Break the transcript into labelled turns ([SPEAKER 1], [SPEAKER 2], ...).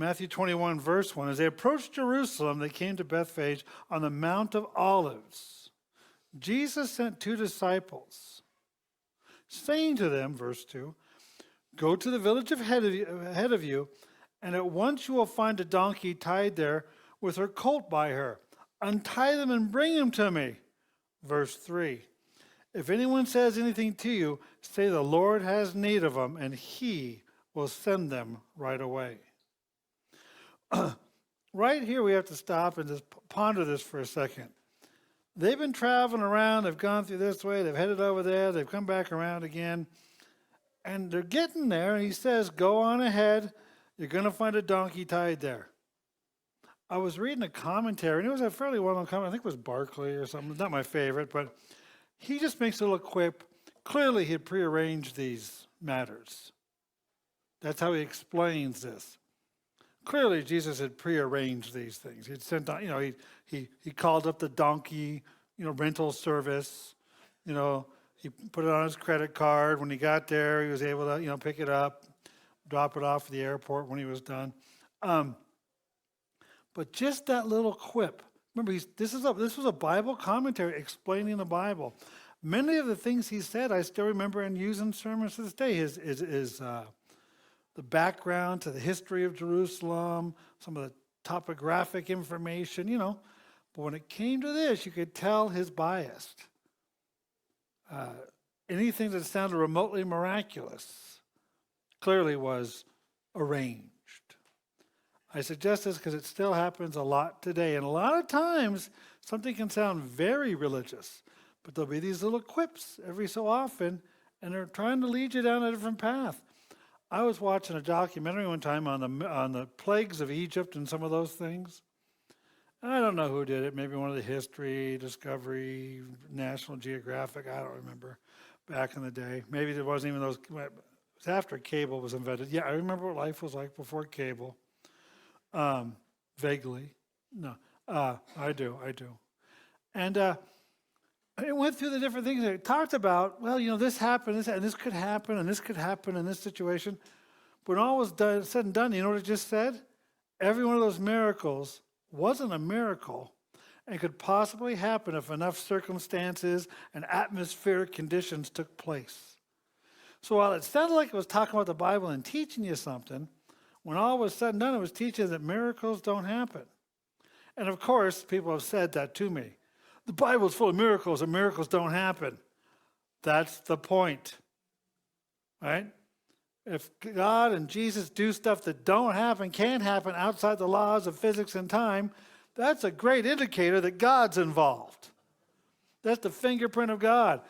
[SPEAKER 1] Matthew 21, verse 1, as they approached Jerusalem, they came to Bethphage on the Mount of Olives. Jesus sent 2 disciples, saying to them, verse 2, go to the village ahead of you, and at once you will find a donkey tied there with her colt by her. Untie them and bring them to me. Verse 3, if anyone says anything to you, say the Lord has need of them, and he will send them right away. Right here we have to stop and just ponder this for a second. They've been traveling around, they've gone through this way, they've headed over there, they've come back around again, and they're getting there, and he says, go on ahead, you're going to find a donkey tied there. I was reading a commentary, and it was a fairly well-known commentary, I think it was Barclay or something, not my favorite, but he just makes a little quip. Clearly he had prearranged these matters. That's how he explains this. Clearly, Jesus had prearranged these things. He'd sent, he called up the donkey, rental service. He put it on his credit card. When he got there, he was able to, pick it up, drop it off at the airport when he was done. But just that little quip. Remember, this was a Bible commentary explaining the Bible. Many of the things he said, I still remember and use in sermons to this day. The background to the history of Jerusalem, some of the topographic information, But when it came to this, you could tell his biased. Anything that sounded remotely miraculous clearly was arranged. I suggest this because it still happens a lot today. And a lot of times, something can sound very religious, but there'll be these little quips every so often, and they're trying to lead you down a different path. I was watching a documentary one time on the plagues of Egypt and some of those things. I don't know who did it. Maybe one of the History, Discovery, National Geographic. I don't remember back in the day. Maybe there wasn't even those. It was after cable was invented. Yeah, I remember what life was like before cable. Vaguely. No, I do. And it went through the different things. It talked about, this happened, and this could happen, and this could happen in this situation. But when all was said and done, you know what it just said? Every one of those miracles wasn't a miracle and could possibly happen if enough circumstances and atmospheric conditions took place. So while it sounded like it was talking about the Bible and teaching you something, when all was said and done, it was teaching that miracles don't happen. And of course, people have said that to me. The Bible's full of miracles, and miracles don't happen. That's the point, right? If God and Jesus do stuff that don't happen, can't happen outside the laws of physics and time, that's a great indicator that God's involved. That's the fingerprint of God.